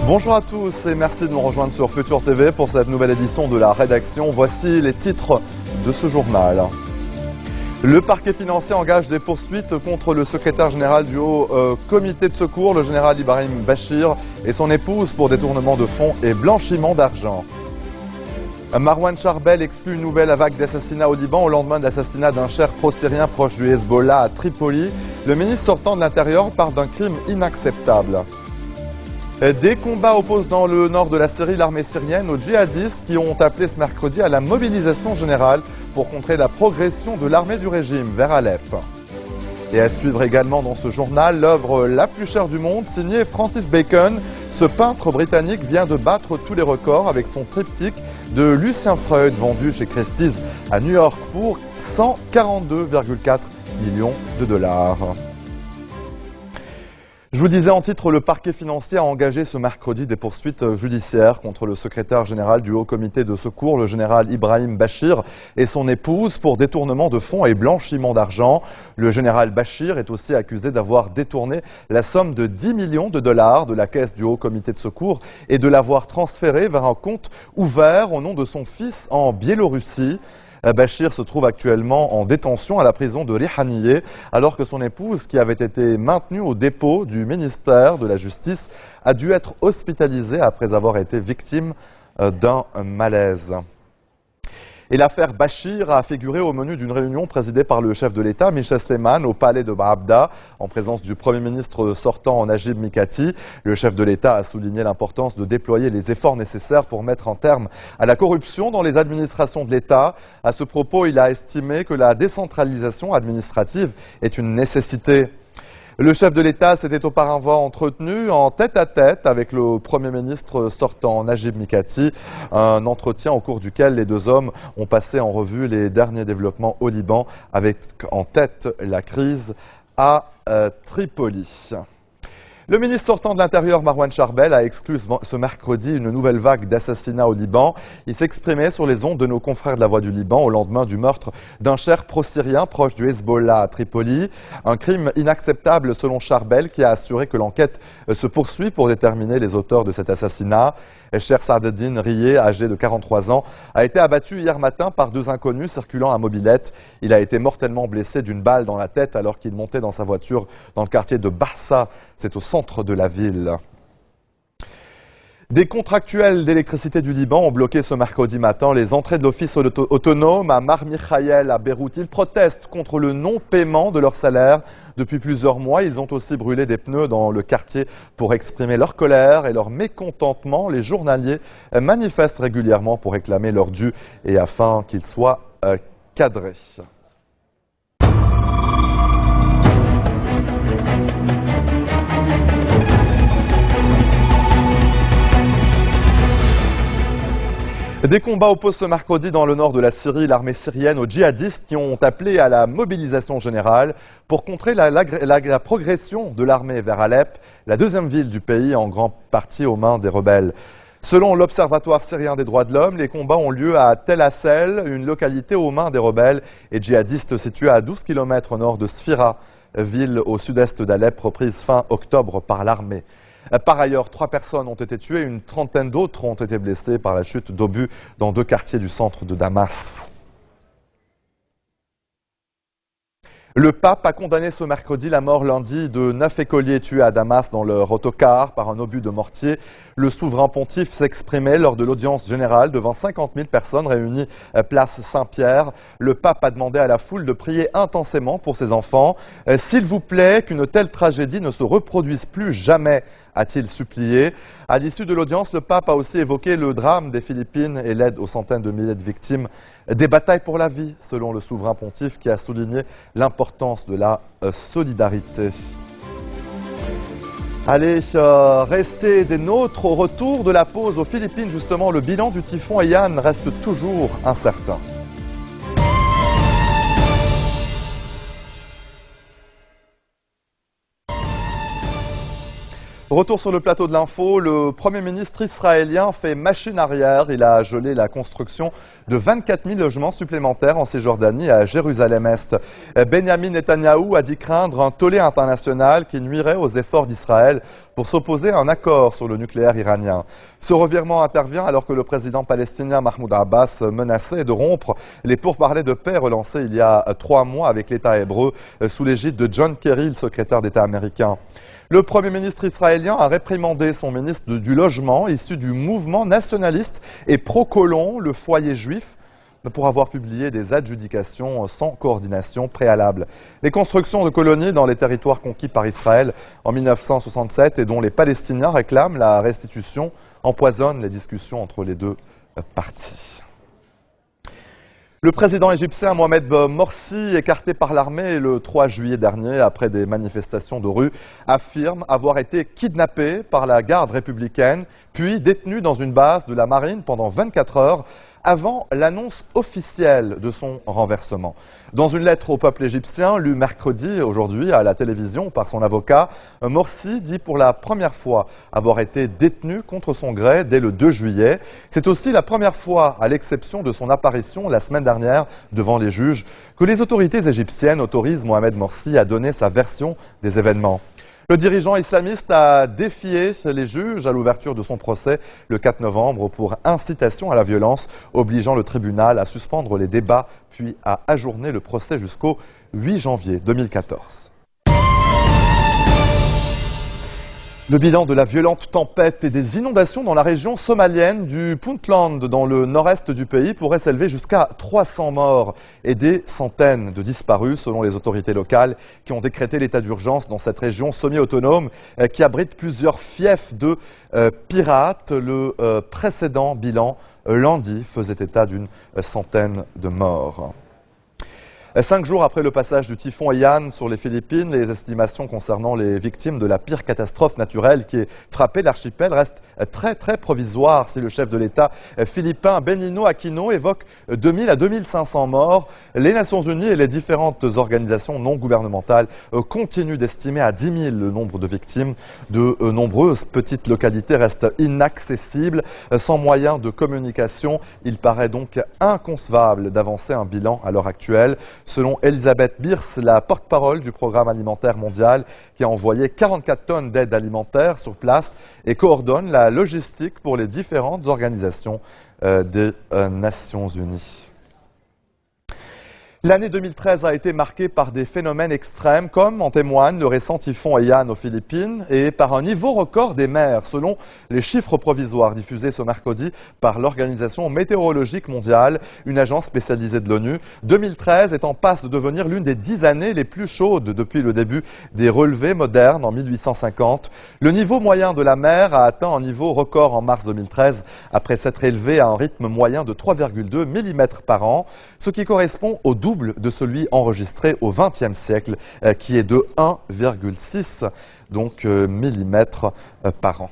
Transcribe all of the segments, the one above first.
Bonjour à tous et merci de nous rejoindre sur Futur TV pour cette nouvelle édition de la rédaction. Voici les titres de ce journal. Le parquet financier engage des poursuites contre le secrétaire général du Haut Comité de secours, le général Ibrahim Bachir, et son épouse pour détournement de fonds et blanchiment d'argent. Marwan Charbel exclut une nouvelle vague d'assassinats au Liban au lendemain de l'assassinat d'un cher pro-syrien proche du Hezbollah à Tripoli. Le ministre sortant de l'Intérieur parle d'un crime inacceptable. Des combats opposent dans le nord de la Syrie l'armée syrienne aux djihadistes qui ont appelé ce mercredi à la mobilisation générale pour contrer la progression de l'armée du régime vers Alep. Et à suivre également dans ce journal, l'œuvre la plus chère du monde, signée Francis Bacon. Ce peintre britannique vient de battre tous les records avec son triptyque de Lucien Freud, vendu chez Christie's à New York pour 142,4 millions de dollars. Je vous disais en titre, le parquet financier a engagé ce mercredi des poursuites judiciaires contre le secrétaire général du Haut Comité de secours, le général Ibrahim Bachir, et son épouse pour détournement de fonds et blanchiment d'argent. Le général Bachir est aussi accusé d'avoir détourné la somme de 10 millions de dollars de la caisse du Haut Comité de secours et de l'avoir transféré vers un compte ouvert au nom de son fils en Biélorussie. Bachir se trouve actuellement en détention à la prison de Rihaniye, alors que son épouse, qui avait été maintenue au dépôt du ministère de la Justice, a dû être hospitalisée après avoir été victime d'un malaise. Et l'affaire Bachir a figuré au menu d'une réunion présidée par le chef de l'État, Michel Sleiman, au palais de Baabda, en présence du Premier ministre sortant Najib Mikati. Le chef de l'État a souligné l'importance de déployer les efforts nécessaires pour mettre un terme à la corruption dans les administrations de l'État. À ce propos, il a estimé que la décentralisation administrative est une nécessité. Le chef de l'État s'était auparavant entretenu en tête-à-tête avec le Premier ministre sortant Najib Mikati, un entretien au cours duquel les deux hommes ont passé en revue les derniers développements au Liban, avec en tête la crise à Tripoli. Le ministre sortant de l'Intérieur, Marwan Charbel, a exclu ce mercredi une nouvelle vague d'assassinats au Liban. Il s'exprimait sur les ondes de nos confrères de la Voix du Liban au lendemain du meurtre d'un cher pro-syrien proche du Hezbollah à Tripoli. Un crime inacceptable selon Charbel, qui a assuré que l'enquête se poursuit pour déterminer les auteurs de cet assassinat. Cher Saadedine Rié, âgé de 43 ans, a été abattu hier matin par deux inconnus circulant à mobilette. Il a été mortellement blessé d'une balle dans la tête alors qu'il montait dans sa voiture dans le quartier de Barça. C'est au centre de la ville. Des contractuels d'électricité du Liban ont bloqué ce mercredi matin les entrées de l'office autonome à Mar Mikhaël à Beyrouth. Ils protestent contre le non-paiement de leur salaire. Depuis plusieurs mois, ils ont aussi brûlé des pneus dans le quartier pour exprimer leur colère et leur mécontentement. Les journaliers manifestent régulièrement pour réclamer leur dû et afin qu'ils soient cadrés. Des combats opposent ce mercredi dans le nord de la Syrie l'armée syrienne aux djihadistes qui ont appelé à la mobilisation générale pour contrer la progression de l'armée vers Alep, la deuxième ville du pays en grande partie aux mains des rebelles. Selon l'Observatoire syrien des droits de l'homme, les combats ont lieu à Tel Assel, une localité aux mains des rebelles et djihadistes située à 12 km au nord de Sfira, ville au sud-est d'Alep, reprise fin octobre par l'armée. Par ailleurs, 3 personnes ont été tuées, une trentaine d'autres ont été blessées par la chute d'obus dans 2 quartiers du centre de Damas. Le pape a condamné ce mercredi la mort lundi de 9 écoliers tués à Damas dans leur autocar par un obus de mortier. Le souverain pontife s'exprimait lors de l'audience générale devant 50 000 personnes réunies place Saint-Pierre. Le pape a demandé à la foule de prier intensément pour ses enfants. « S'il vous plaît, qu'une telle tragédie ne se reproduise plus jamais », a-t-il supplié. À l'issue de l'audience, le pape a aussi évoqué le drame des Philippines et l'aide aux centaines de milliers de victimes. Des batailles pour la vie, selon le souverain pontife, qui a souligné l'importance de la solidarité. Allez, restez des nôtres. Au retour de la pause aux Philippines, justement, le bilan du typhon Haiyan reste toujours incertain. Retour sur le plateau de l'info, le Premier ministre israélien fait machine arrière. Il a gelé la construction de 24 000 logements supplémentaires en Cisjordanie et à Jérusalem-Est. Benjamin Netanyahou a dit craindre un tollé international qui nuirait aux efforts d'Israël pour s'opposer à un accord sur le nucléaire iranien. Ce revirement intervient alors que le président palestinien Mahmoud Abbas menaçait de rompre les pourparlers de paix relancés il y a 3 mois avec l'État hébreu sous l'égide de John Kerry, le secrétaire d'État américain. Le Premier ministre israélien a réprimandé son ministre du Logement, issu du mouvement nationaliste et pro-colon, le Foyer juif, pour avoir publié des adjudications sans coordination préalable. Les constructions de colonies dans les territoires conquis par Israël en 1967 et dont les Palestiniens réclament la restitution empoisonnent les discussions entre les deux parties. Le président égyptien Mohamed Morsi, écarté par l'armée le 3 juillet dernier après des manifestations de rue, affirme avoir été kidnappé par la garde républicaine, puis détenu dans une base de la marine pendant 24 heures avant l'annonce officielle de son renversement. Dans une lettre au peuple égyptien, lue mercredi, aujourd'hui, à la télévision par son avocat, Morsi dit pour la première fois avoir été détenu contre son gré dès le 2 juillet. C'est aussi la première fois, à l'exception de son apparition la semaine dernière devant les juges, que les autorités égyptiennes autorisent Mohamed Morsi à donner sa version des événements. Le dirigeant islamiste a défié les juges à l'ouverture de son procès le 4 novembre pour incitation à la violence, obligeant le tribunal à suspendre les débats puis à ajourner le procès jusqu'au 8 janvier 2014. Le bilan de la violente tempête et des inondations dans la région somalienne du Puntland, dans le nord-est du pays, pourrait s'élever jusqu'à 300 morts et des centaines de disparus, selon les autorités locales qui ont décrété l'état d'urgence dans cette région semi-autonome qui abrite plusieurs fiefs de pirates. Le précédent bilan lundi faisait état d'une centaine de morts. 5 jours après le passage du typhon Haiyan sur les Philippines, les estimations concernant les victimes de la pire catastrophe naturelle qui ait frappé l'archipel restent très provisoires. Si le chef de l'État philippin Benigno Aquino évoque 2000 à 2500 morts, les Nations Unies et les différentes organisations non gouvernementales continuent d'estimer à 10 000 le nombre de victimes. De nombreuses petites localités restent inaccessibles. Sans moyens de communication, il paraît donc inconcevable d'avancer un bilan à l'heure actuelle. Selon Elisabeth Birse, la porte-parole du Programme alimentaire mondial, qui a envoyé 44 tonnes d'aide alimentaire sur place et coordonne la logistique pour les différentes organisations des Nations Unies. L'année 2013 a été marquée par des phénomènes extrêmes, comme en témoigne le récent typhon Haiyan aux Philippines, et par un niveau record des mers, selon les chiffres provisoires diffusés ce mercredi par l'Organisation météorologique mondiale, une agence spécialisée de l'ONU. 2013 est en passe de devenir l'une des 10 années les plus chaudes depuis le début des relevés modernes en 1850. Le niveau moyen de la mer a atteint un niveau record en mars 2013, après s'être élevé à un rythme moyen de 3,2 mm par an, ce qui correspond au double de celui enregistré au XXe siècle, qui est de 1,6 millimètres par an.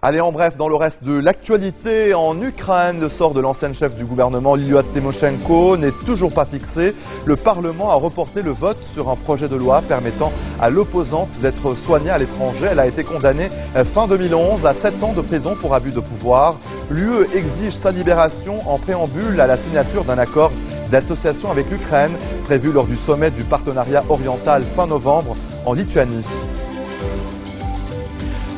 Allez, en bref, dans le reste de l'actualité, en Ukraine, le sort de l'ancienne chef du gouvernement, Lilia Tymoshenko, n'est toujours pas fixé. Le Parlement a reporté le vote sur un projet de loi permettant à l'opposante d'être soignée à l'étranger. Elle a été condamnée fin 2011 à 7 ans de prison pour abus de pouvoir. L'UE exige sa libération en préambule à la signature d'un accord d'association avec l'Ukraine, prévu lors du sommet du partenariat oriental fin novembre en Lituanie.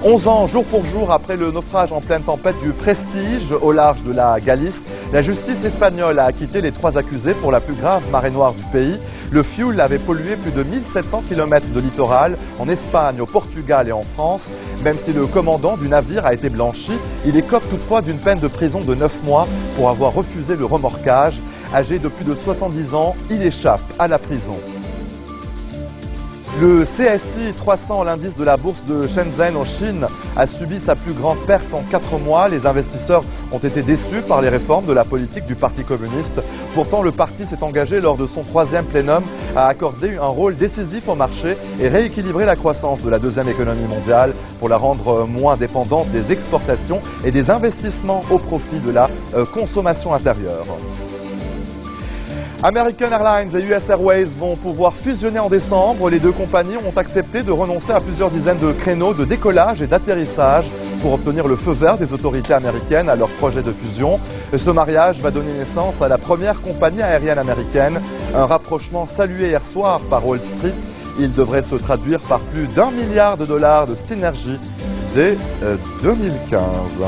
11 ans, jour pour jour, après le naufrage en pleine tempête du Prestige au large de la Galice, la justice espagnole a acquitté les 3 accusés pour la plus grave marée noire du pays. Le fioul avait pollué plus de 1700 km de littoral en Espagne, au Portugal et en France. Même si le commandant du navire a été blanchi, il écope toutefois d'une peine de prison de 9 mois pour avoir refusé le remorquage. Âgé de plus de 70 ans, il échappe à la prison. Le CSI 300, l'indice de la bourse de Shenzhen en Chine, a subi sa plus grande perte en 4 mois. Les investisseurs ont été déçus par les réformes de la politique du Parti communiste. Pourtant, le parti s'est engagé lors de son 3e plénum à accorder un rôle décisif au marché et rééquilibrer la croissance de la 2e économie mondiale pour la rendre moins dépendante des exportations et des investissements au profit de la consommation intérieure. American Airlines et US Airways vont pouvoir fusionner en décembre. Les deux compagnies ont accepté de renoncer à plusieurs dizaines de créneaux de décollage et d'atterrissage pour obtenir le feu vert des autorités américaines à leur projet de fusion. Ce mariage va donner naissance à la première compagnie aérienne américaine. Un rapprochement salué hier soir par Wall Street. Il devrait se traduire par plus d'1 milliard de dollars de synergie dès 2015.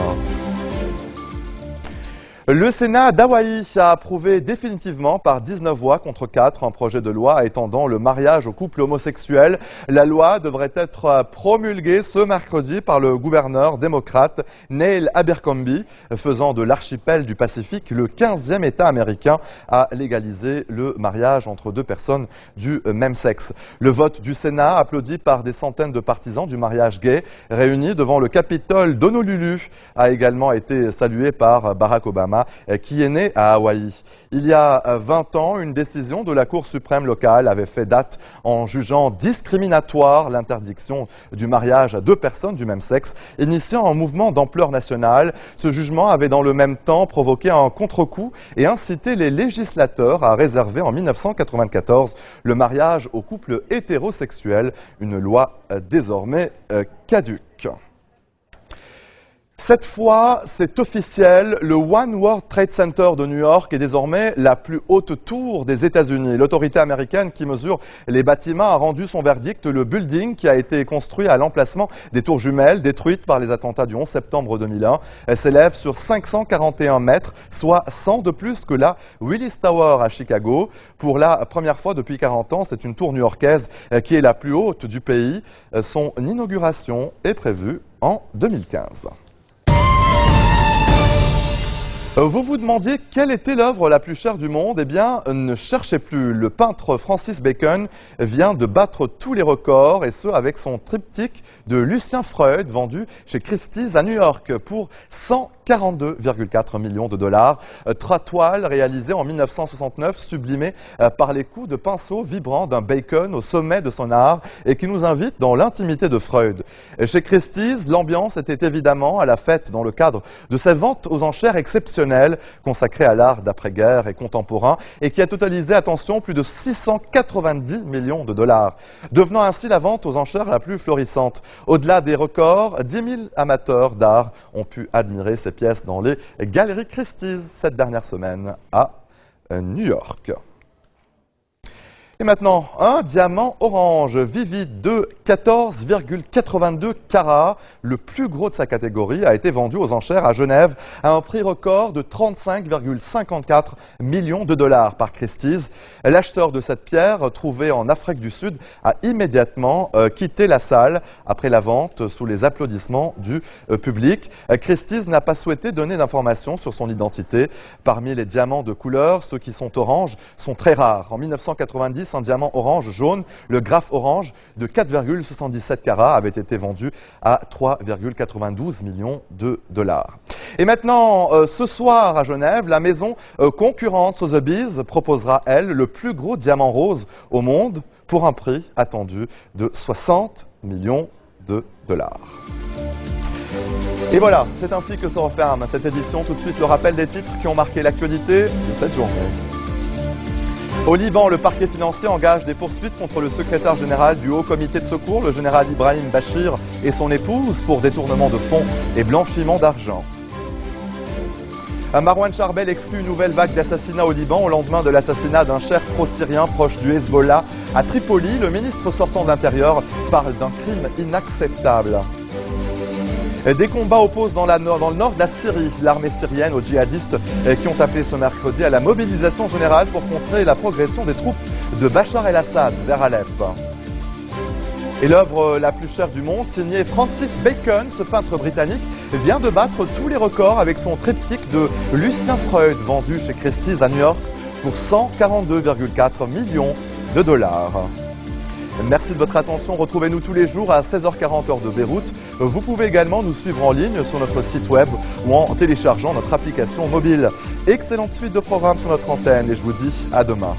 Le Sénat d'Hawaï a approuvé définitivement par 19 voix contre 4 un projet de loi étendant le mariage aux couples homosexuels. La loi devrait être promulguée ce mercredi par le gouverneur démocrate Neil Abercrombie, faisant de l'archipel du Pacifique le 15e État américain à légaliser le mariage entre deux personnes du même sexe. Le vote du Sénat, applaudi par des centaines de partisans du mariage gay réunis devant le Capitole d'Honolulu, a également été salué par Barack Obama, qui est né à Hawaï. Il y a 20 ans, une décision de la Cour suprême locale avait fait date en jugeant discriminatoire l'interdiction du mariage à deux personnes du même sexe, initiant un mouvement d'ampleur nationale. Ce jugement avait dans le même temps provoqué un contre-coup et incité les législateurs à réserver en 1994 le mariage aux couples hétérosexuels, une loi désormais caduque. Cette fois, c'est officiel, le One World Trade Center de New York est désormais la plus haute tour des États-Unis. L'autorité américaine qui mesure les bâtiments a rendu son verdict. Le building, qui a été construit à l'emplacement des tours jumelles détruites par les attentats du 11 septembre 2001, s'élève sur 541 mètres, soit 100 de plus que la Willis Tower à Chicago. Pour la première fois depuis 40 ans, c'est une tour new-yorkaise qui est la plus haute du pays. Son inauguration est prévue en 2015. Vous vous demandiez quelle était l'œuvre la plus chère du monde? Eh bien, ne cherchez plus. Le peintre Francis Bacon vient de battre tous les records, et ce avec son triptyque de Lucien Freud, vendu chez Christie's à New York pour 142,4 millions de dollars. Trois toiles réalisées en 1969, sublimées par les coups de pinceau vibrants d'un Bacon au sommet de son art et qui nous invite dans l'intimité de Freud. Chez Christie's, l'ambiance était évidemment à la fête dans le cadre de cette vente aux enchères exceptionnelle consacrée à l'art d'après-guerre et contemporain et qui a totalisé, attention, plus de 690 millions de dollars, devenant ainsi la vente aux enchères la plus florissante. Au-delà des records, 10 000 amateurs d'art ont pu admirer ces pièces dans les galeries Christie's cette dernière semaine à New York. Et maintenant, un diamant orange vivide de 14,82 carats, le plus gros de sa catégorie, a été vendu aux enchères à Genève à un prix record de 35,54 millions de dollars par Christie's. L'acheteur de cette pierre, trouvé en Afrique du Sud, a immédiatement quitté la salle après la vente sous les applaudissements du public. Christie's n'a pas souhaité donner d'informations sur son identité. Parmi les diamants de couleur, ceux qui sont orange sont très rares. En 1990, un diamant orange jaune, le Graph Orange, de 4,77 carats, avait été vendu à 3,92 millions de dollars. Et maintenant, ce soir à Genève, la maison concurrente Sotheby's proposera, elle, le plus gros diamant rose au monde pour un prix attendu de 60 millions de dollars. Et voilà, c'est ainsi que se referme cette édition. Tout de suite, le rappel des titres qui ont marqué l'actualité de cette journée. Au Liban, le parquet financier engage des poursuites contre le secrétaire général du Haut Comité de secours, le général Ibrahim Bachir, et son épouse pour détournement de fonds et blanchiment d'argent. Marwan Charbel exclut une nouvelle vague d'assassinats au Liban au lendemain de l'assassinat d'un chef pro-syrien proche du Hezbollah à Tripoli. Le ministre sortant de l'Intérieur parle d'un crime inacceptable. Des combats opposent dans le nord de la Syrie l'armée syrienne aux djihadistes qui ont appelé ce mercredi à la mobilisation générale pour contrer la progression des troupes de Bachar el-Assad vers Alep. Et l'œuvre la plus chère du monde, signée Francis Bacon, ce peintre britannique, vient de battre tous les records avec son triptyque de Lucien Freud, vendu chez Christie's à New York pour 142,4 millions de dollars. Merci de votre attention. Retrouvez-nous tous les jours à 16h40 heure de Beyrouth. Vous pouvez également nous suivre en ligne sur notre site web ou en téléchargeant notre application mobile. Excellente suite de programmes sur notre antenne et je vous dis à demain.